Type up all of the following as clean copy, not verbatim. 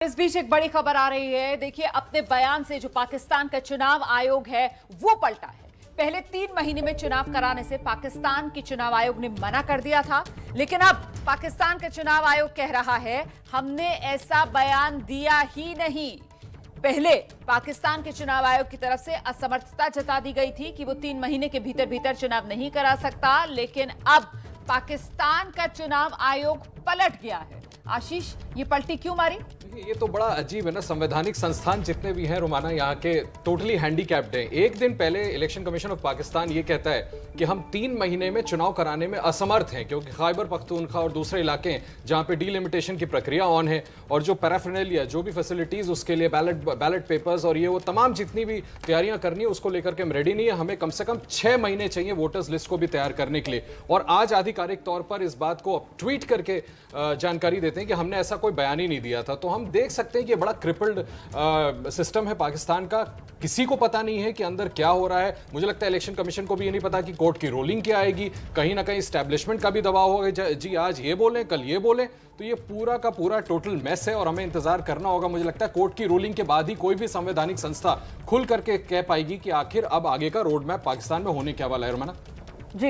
इस बीच एक बड़ी खबर आ रही है। देखिए, अपने बयान से जो पाकिस्तान का चुनाव आयोग है वो पलटा है। पहले 3 महीने में चुनाव कराने से पाकिस्तान की चुनाव आयोग ने मना कर दिया था, लेकिन अब पाकिस्तान का चुनाव आयोग कह रहा है हमने ऐसा बयान दिया ही नहीं। पहले पाकिस्तान के चुनाव आयोग की तरफ से असमर्थता जता दी गई थी कि वो 3 महीने के भीतर भीतर चुनाव नहीं करा सकता, लेकिन अब पाकिस्तान का चुनाव आयोग पलट गया है। आशीष, ये पलटी क्यों मारी? ये तो बड़ा अजीब है ना। संवैधानिक संस्थान जितने भी हैं रोमाना यहाँ के टोटली हैंडीकैप्ड हैं। एक दिन पहले इलेक्शन कमीशन ऑफ पाकिस्तान ये कहता है कि हम 3 महीने में चुनाव कराने में असमर्थ हैं, क्योंकि खैबर पख्तूनख्वा और दूसरे इलाके हैं जहाँ पे डीलिमिटेशन की प्रक्रिया ऑन है और जो पैराफिनेलिया जो भी फैसिलिटीज उसके लिए बैलेट पेपर्स और ये वो तमाम जितनी भी तैयारियां करनी है उसको लेकर के हम रेडी नहीं है। हमें कम से कम 6 महीने चाहिए वोटर्स लिस्ट को भी तैयार करने के लिए। और आज आधिकारिक तौर पर इस बात को ट्वीट करके जानकारी देते हैं कि हमने ऐसा कोई बयान ही नहीं दिया था। तो हम देख सकते हैं कि बड़ा क्रिपल्ड सिस्टम है पाकिस्तान का। किसी को पता नहीं है कि अंदर क्या हो रहा है। मुझे लगता है इलेक्शन कमीशन को भी ये नहीं पता कि कोर्ट की रूलिंग क्या आएगी। कहीं ना कहीं एस्टैब्लिशमेंट का भी दबाव होगा, जी आज ये बोलें कल ये बोलें। तो ये पूरा का पूरा टोटल मैस है और हमें इंतजार करना होगा। मुझे लगता है कोर्ट की रूलिंग के बाद ही कोई भी संवैधानिक संस्था खुल करके कह पाएगी कि आखिर अब आगे का रोड मैप पाकिस्तान में होने क्या वाला है। रमना जी,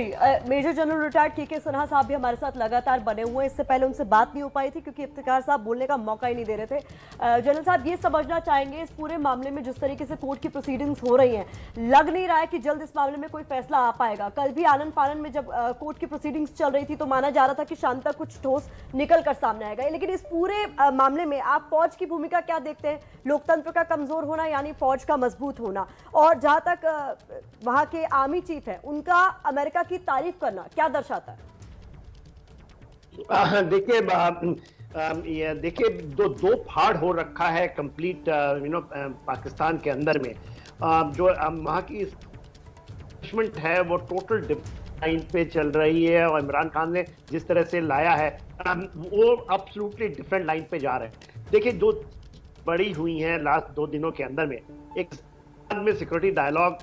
मेजर जनरल रिटायर्ड के सिन्हा साहब भी हमारे साथ लगातार बने हुए हैं। इससे पहले उनसे बात नहीं हो पाई थी क्योंकि इफ्तिकार साहब बोलने का मौका ही नहीं दे रहे थे। जनरल साहब, ये समझना चाहेंगे इस पूरे मामले में जिस तरीके से कोर्ट की प्रोसीडिंग्स हो रही हैं, लग नहीं रहा है कि जल्द इस मामले में कोई फैसला आ पाएगा। कल भी आनन फानन में जब कोर्ट की प्रोसीडिंग्स चल रही थी तो माना जा रहा था कि शाम तक कुछ ठोस निकल कर सामने आएगा, लेकिन इस पूरे मामले में आप फौज की भूमिका क्या देखते हैं? लोकतंत्र का कमजोर होना यानी फौज का मजबूत होना, और जहां तक वहां के आर्मी चीफ है उनका अमेरिका की तारीफ करना क्या दर्शाता है? देखिए दो फाड़ हो रखा है कंप्लीट पाकिस्तान के अंदर में। जो वहाँ की एस्टैब्लिशमेंट है वो टोटल लाइन पे चल रही है और इमरान खान ने जिस तरह से लाया है वो एब्सोल्युटली डिफरेंट लाइन पे जा रहे हैं। देखिए, जो बड़ी हुई हैं लास्ट 2 दिनों के अंदर में, एक में सिक्योरिटी डायलॉग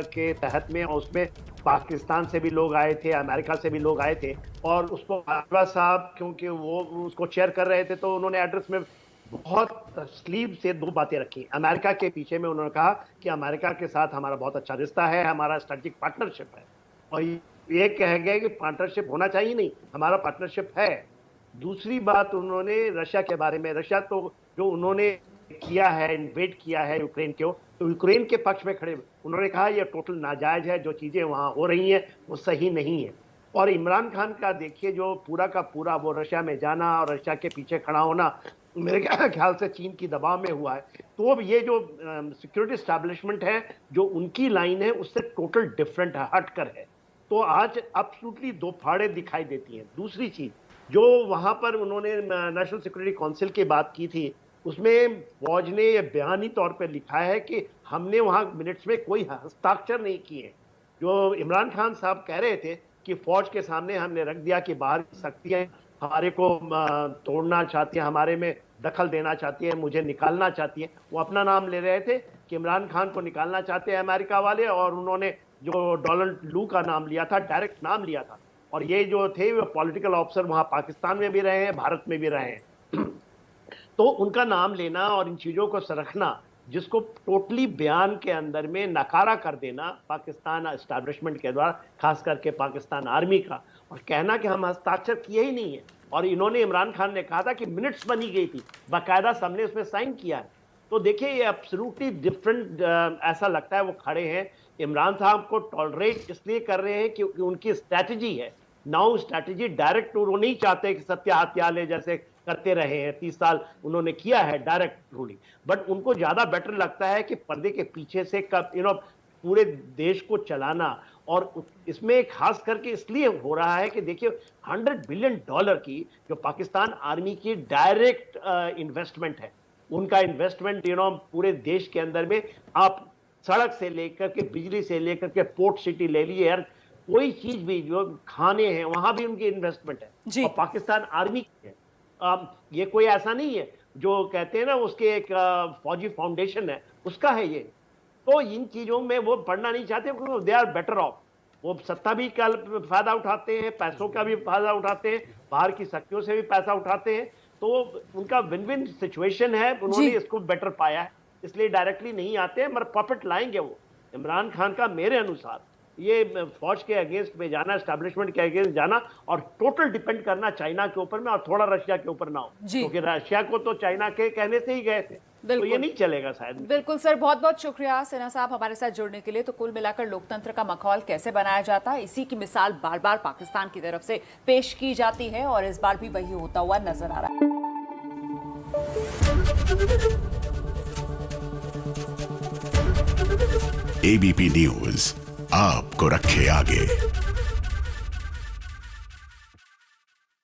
के तहत में, और उसमें पाकिस्तान से भी लोग आए थे, अमेरिका से भी लोग आए थे, और उसको बाजवा साहब क्योंकि वो उसको चेयर कर रहे थे तो उन्होंने एड्रेस में बहुत तसलीम से 2 बातें रखी। अमेरिका के पीछे में उन्होंने कहा कि अमेरिका के साथ हमारा बहुत अच्छा रिश्ता है, हमारा स्ट्रेटेजिक पार्टनरशिप है, और ये कह गए कि पार्टनरशिप होना चाहिए नहीं, हमारा पार्टनरशिप है। दूसरी बात उन्होंने रशिया के बारे में, रशिया तो जो उन्होंने किया है, इन्वेड किया है यूक्रेन को, तो यूक्रेन के पक्ष में खड़े उन्होंने कहा यह टोटल नाजायज है, जो चीजें वहां हो रही हैं वो सही नहीं है। और इमरान खान का देखिए जो पूरा का पूरा वो रशिया में जाना और रशिया के पीछे खड़ा होना मेरे ख्याल से चीन की दबाव में हुआ है। तो अब ये जो सिक्योरिटी एस्टैब्लिशमेंट है जो उनकी लाइन है उससे टोटल डिफरेंट है, हटकर है। तो आज एब्सोल्युटली 2 फाड़े दिखाई देती हैं। दूसरी चीज जो वहां पर उन्होंने नेशनल सिक्योरिटी काउंसिल की बात की थी, उसमें फौज ने यह बयानी तौर पर लिखा है कि हमने वहां मिनट्स में कोई हस्ताक्षर नहीं किए। जो इमरान खान साहब कह रहे थे कि फौज के सामने हमने रख दिया कि बाहर की शक्तियां हमारे को तोड़ना चाहती हैं, हमारे में दखल देना चाहती है, मुझे निकालना चाहती है। वो अपना नाम ले रहे थे कि इमरान खान को निकालना चाहते हैं अमेरिका वाले, और उन्होंने जो डोनाल्ड लू का नाम लिया था, डायरेक्ट नाम लिया था। और ये जो थे वो पॉलिटिकल ऑफिसर वहां पाकिस्तान में भी रहे हैं, भारत में भी रहे हैं। तो उनका नाम लेना और इन चीजों को सरखना, जिसको टोटली बयान के अंदर में नकारा कर देना पाकिस्तान एस्टैब्लिशमेंट के द्वारा, खास करके पाकिस्तान आर्मी का, और कहना कि हम हस्ताक्षर किए ही नहीं है। और इन्होंने, इमरान खान ने कहा था कि मिनट्स बनी गई थी, बाकायदा सबने उसमें साइन किया है। तो देखिए ये एब्सोल्युटली डिफरेंट ऐसा लगता है। वो खड़े हैं, इमरान साहब को टॉलरेट इसलिए कर रहे हैं क्योंकि उनकी स्ट्रैटेजी है, नाउ स्ट्रैटेजी डायरेक्ट। वो नहीं चाहते कि सत्या हत्याले जैसे करते रहे हैं, 30 साल उन्होंने किया है डायरेक्ट रूलिंग, बट उनको ज्यादा बेटर लगता है कि पर्दे के पीछे से पूरे देश को चलाना। और इसमें खास करके इसलिए हो रहा है कि देखिए $100 बिलियन की जो पाकिस्तान आर्मी की डायरेक्ट इन्वेस्टमेंट है, उनका इन्वेस्टमेंट पूरे देश के अंदर में, आप सड़क से लेकर के बिजली से लेकर के पोर्ट सिटी ले लिए यार, कोई चीज भी जो खाने हैं वहां भी उनकी इन्वेस्टमेंट है, और पाकिस्तान आर्मी की है। ये कोई ऐसा नहीं है जो कहते हैं ना उसके एक फौजी फाउंडेशन है उसका है ये। तो इन चीजों में वो पढ़ना नहीं चाहते क्योंकि दे आर बेटर ऑफ। वो सत्ता भी का फायदा उठाते हैं, पैसों का भी फायदा उठाते हैं, बाहर की शक्तियों से भी पैसा उठाते हैं। तो उनका विन विन सिचुएशन है, उन्होंने इसको बेटर पाया है, इसलिए डायरेक्टली नहीं आते हैं, मगर पॉपेट लाएंगे वो। इमरान खान का मेरे अनुसार ये फौज के अगेंस्ट में जाना, एस्टैब्लिशमेंट के अगेंस्ट जाना और टोटल डिपेंड करना चाइना के ऊपर में और थोड़ा रशिया के ऊपर ना हो, क्योंकि रशिया को तो चाइना के कहने से ही गए थे, तो ये नहीं चलेगा शायद। बिल्कुल सर, बहुत बहुत शुक्रिया सिन्हा साहब हमारे साथ जुड़ने के लिए। तो कुल मिलाकर लोकतंत्र का माहौल कैसे बनाया जाता है, इसी की मिसाल बार बार पाकिस्तान की तरफ से पेश की जाती है और इस बार भी वही होता हुआ नजर आ रहा है। एबीपी न्यूज आपको रखे आगे।